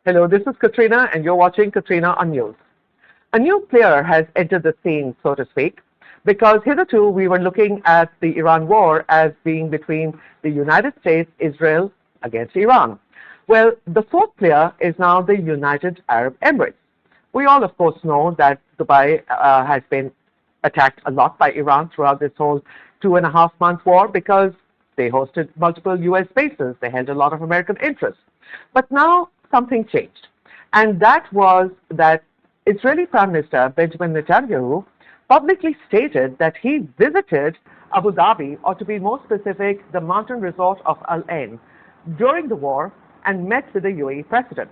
Hello, this is Quatrina and you're watching Quatrina on News. A new player has entered the scene, so to speak, because hitherto we were looking at the Iran war as being between the United States, Israel against Iran. Well, the fourth player is now the United Arab Emirates. We all, of course, know that Dubai has been attacked a lot by Iran throughout this whole 2.5-month war because they hosted multiple US bases. They held a lot of American interests. But now something changed. And that was that Israeli Prime Minister Benjamin Netanyahu publicly stated that he visited Abu Dhabi, or to be more specific, the mountain resort of Al Ain, during the war and met with the UAE president.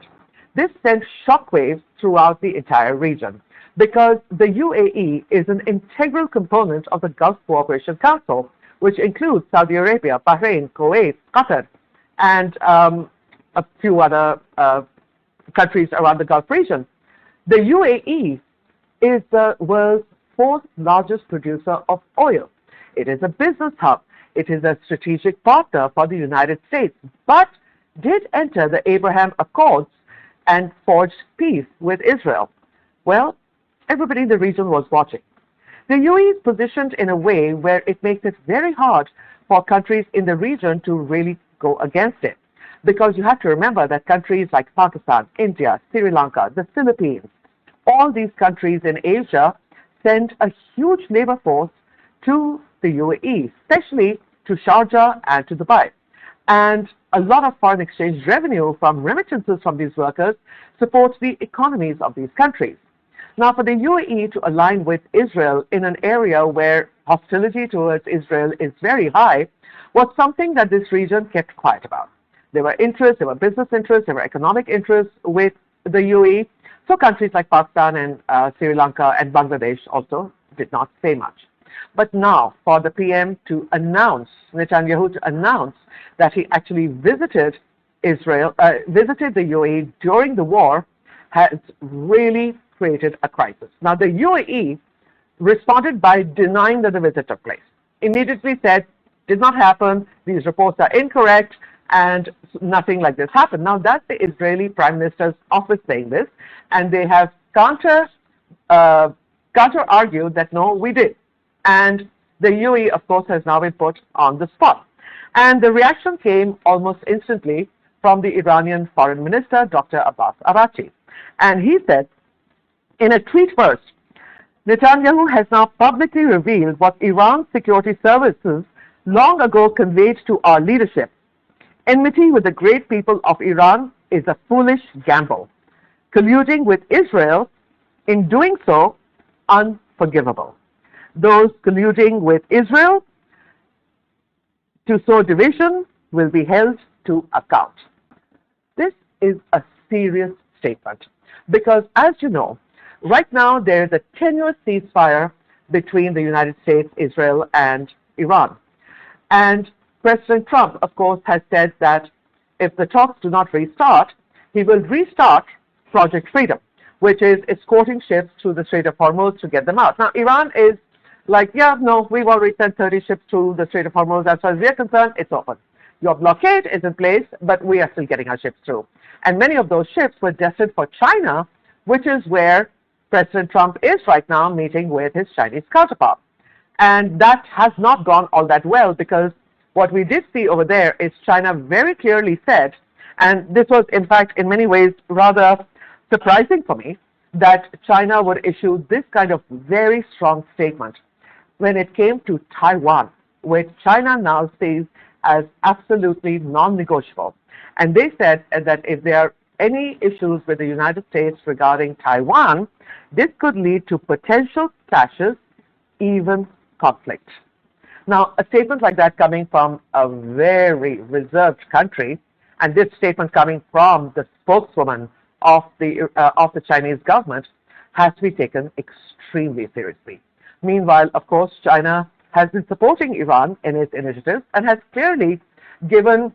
This sent shockwaves throughout the entire region because the UAE is an integral component of the Gulf Cooperation Council, which includes Saudi Arabia, Bahrain, Kuwait, Qatar, and a few other countries around the Gulf region. The UAE is the world's fourth largest producer of oil. It is a business hub. It is a strategic partner for the United States, but did enter the Abraham Accords and forged peace with Israel. Well, everybody in the region was watching. The UAE is positioned in a way where it makes it very hard for countries in the region to really go against it. Because you have to remember that countries like Pakistan, India, Sri Lanka, the Philippines, all these countries in Asia send a huge labor force to the UAE, especially to Sharjah and to Dubai. And a lot of foreign exchange revenue from remittances from these workers supports the economies of these countries. Now, for the UAE to align with Israel in an area where hostility towards Israel is very high was something that this region kept quiet about. There were interests, there were business interests, there were economic interests with the UAE. So countries like Pakistan and Sri Lanka and Bangladesh also did not say much. But now, for the PM to announce, Netanyahu to announce that he actually visited Israel, visited the UAE during the war, has really created a crisis. Now, the UAE responded by denying that the visit took place. Immediately said, did not happen, these reports are incorrect, and nothing like this happened. Now, that's the Israeli Prime Minister's office saying this, and they have counter-argued that no, we did. And the UAE, of course, has now been put on the spot. And the reaction came almost instantly from the Iranian Foreign Minister, Dr. Abbas Araghchi. And he said, in a tweet first, Netanyahu has now publicly revealed what Iran's security services long ago conveyed to our leadership. Enmity with the great people of Iran is a foolish gamble. Colluding with Israel, in doing so, unforgivable. Those colluding with Israel to sow division will be held to account. This is a serious statement because, as you know, right now there is a tenuous ceasefire between the United States, Israel, and Iran. And President Trump, of course, has said that if the talks do not restart, he will restart Project Freedom, which is escorting ships through the Strait of Hormuz to get them out. Now, Iran is like, yeah, no, we've already sent 30 ships through the Strait of Hormuz. As far as we're concerned, it's open. Your blockade is in place, but we are still getting our ships through. And many of those ships were destined for China, which is where President Trump is right now meeting with his Chinese counterpart. And that has not gone all that well because what we did see over there is China very clearly said, and this was in fact in many ways rather surprising for me, that China would issue this kind of very strong statement when it came to Taiwan, which China now sees as absolutely non-negotiable. And they said that if there are any issues with the United States regarding Taiwan, this could lead to potential clashes, even conflict. Now, a statement like that coming from a very reserved country, and this statement coming from the spokeswoman of the Chinese government, has to be taken extremely seriously. Meanwhile, of course, China has been supporting Iran in its initiatives and has clearly given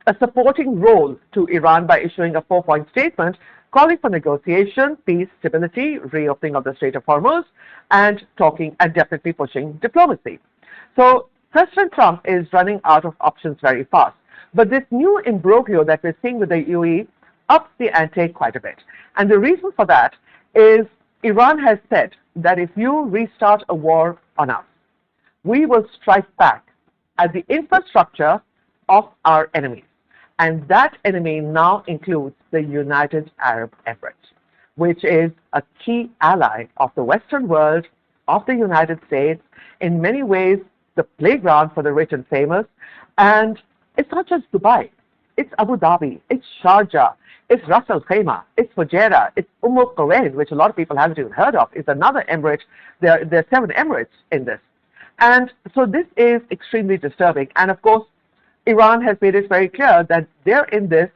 a supporting role to Iran by issuing a 4-point statement calling for negotiation, peace, stability, reopening of the Strait of Hormuz, and talking and definitely pushing diplomacy. So President Trump is running out of options very fast. But this new imbroglio that we're seeing with the UAE ups the ante quite a bit. And the reason for that is Iran has said that if you restart a war on us, we will strike back at the infrastructure of our enemies. And that enemy now includes the United Arab Emirates, which is a key ally of the Western world, of the United States, in many ways the playground for the rich and famous. And it's not just Dubai. It's Abu Dhabi, it's Sharjah, it's Ras Al Khaimah, it's Fujairah, it's Al Quwain, which a lot of people haven't even heard of. It's another emirate. There are 7 emirates in this. And so this is extremely disturbing. And of course, Iran has made it very clear that they're in this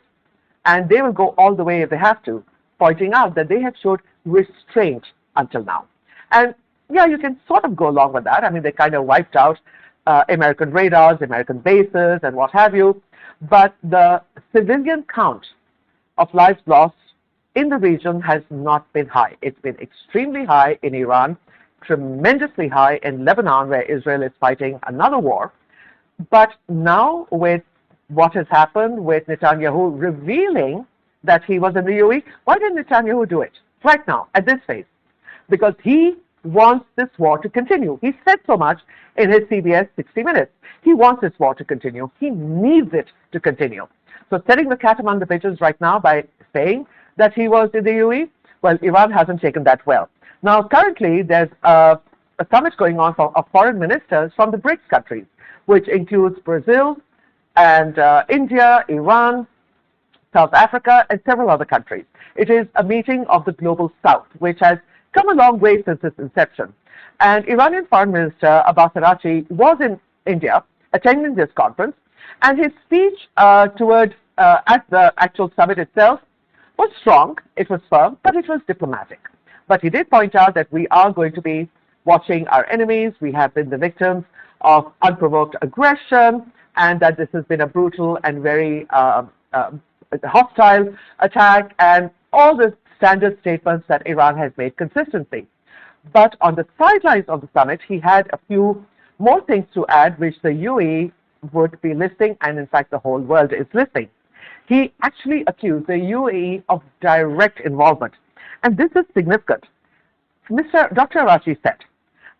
and they will go all the way if they have to, pointing out that they have showed restraint until now. And yeah, you can sort of go along with that. I mean, they kind of wiped out American radars, American bases, and what have you. But the civilian count of lives lost in the region has not been high. It's been extremely high in Iran, tremendously high in Lebanon, where Israel is fighting another war. But now with what has happened with Netanyahu revealing that he was in the UAE, why did Netanyahu do it right now at this phase? Because he wants this war to continue. He said so much in his CBS 60 Minutes. He wants this war to continue. He needs it to continue. So setting the cat among the pigeons right now by saying that he was in the UAE, well, Iran hasn't taken that well. Now, currently, there's a summit going on of foreign ministers from the BRICS countries, which includes Brazil and India, Iran, South Africa, and several other countries. It is a meeting of the Global South, which has come a long way since its inception. And Iranian Foreign Minister Abbas Araghchi was in India attending this conference, and his speech at the actual summit itself was strong, it was firm, but it was diplomatic. But he did point out that we are going to be watching our enemies. We have been the victims of unprovoked aggression, and that this has been a brutal and very hostile attack, and all the standard statements that Iran has made consistently. But on the sidelines of the summit, he had a few more things to add, which the UAE would be listening, and in fact the whole world is listening. He actually accused the UAE of direct involvement. And this is significant. Dr. Araghchi said,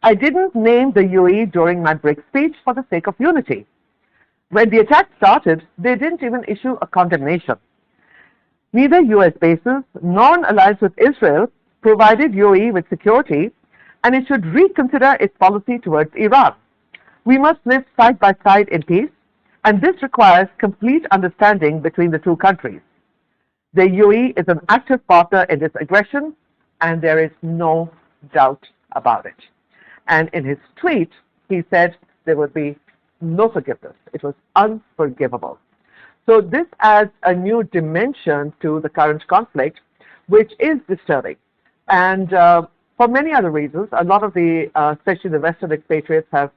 "I didn't name the UAE during my BRICS speech for the sake of unity. When the attack started, they didn't even issue a condemnation. Neither US bases nor an alliance with Israel provided UAE with security, and it should reconsider its policy towards Iran. We must live side by side in peace, and this requires complete understanding between the two countries. The UAE is an active partner in this aggression, and there is no doubt about it." And in his tweet, he said there would be no forgiveness. It was unforgivable. So this adds a new dimension to the current conflict, which is disturbing. And for many other reasons, a lot of the, especially the Western expatriates, have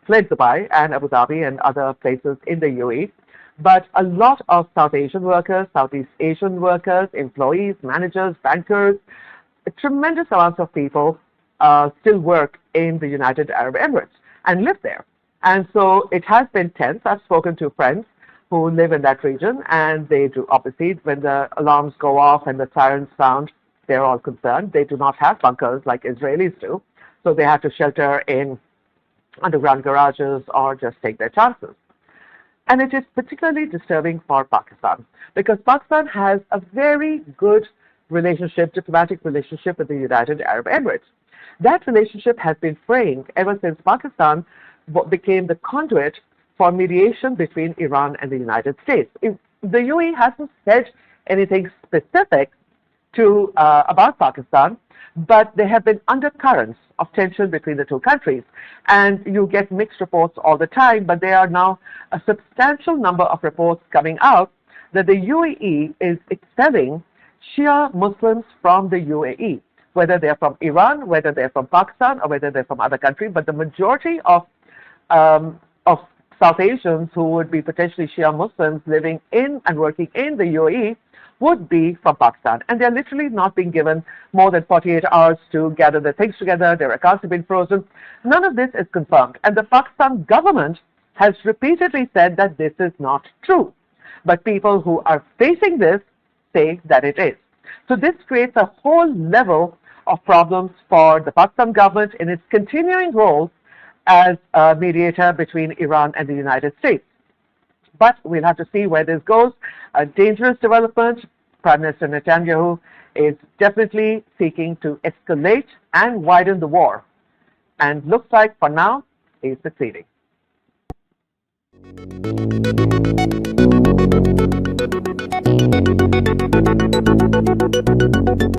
fled Dubai and Abu Dhabi and other places in the UAE. But a lot of South Asian workers, Southeast Asian workers, employees, managers, bankers, tremendous amounts of people still work in the United Arab Emirates and live there. And so it has been tense. I've spoken to friends who live in that region, and they do, obviously, when the alarms go off and the sirens sound, they're all concerned. They do not have bunkers like Israelis do, so they have to shelter in underground garages or just take their chances. And it is particularly disturbing for Pakistan, because Pakistan has a very good relationship, diplomatic relationship with the United Arab Emirates. That relationship has been fraying ever since Pakistan became the conduit for mediation between Iran and the United States. The UAE hasn't said anything specific about Pakistan, but there have been undercurrents of tension between the two countries. And you get mixed reports all the time, but there are now a substantial number of reports coming out that the UAE is expelling Shia Muslims from the UAE, whether they're from Iran, whether they're from Pakistan, or whether they're from other countries. But the majority of South Asians who would be potentially Shia Muslims living in and working in the UAE would be from Pakistan. And they're literally not being given more than 48 hours to gather their things together. Their accounts have been frozen. None of this is confirmed. And the Pakistan government has repeatedly said that this is not true. But people who are facing this say that it is. So this creates a whole level of problems for the Pakistan government in its continuing role as a mediator between Iran and the United States. But we'll have to see where this goes. A dangerous development. Prime Minister Netanyahu is definitely seeking to escalate and widen the war. And looks like for now, he's succeeding.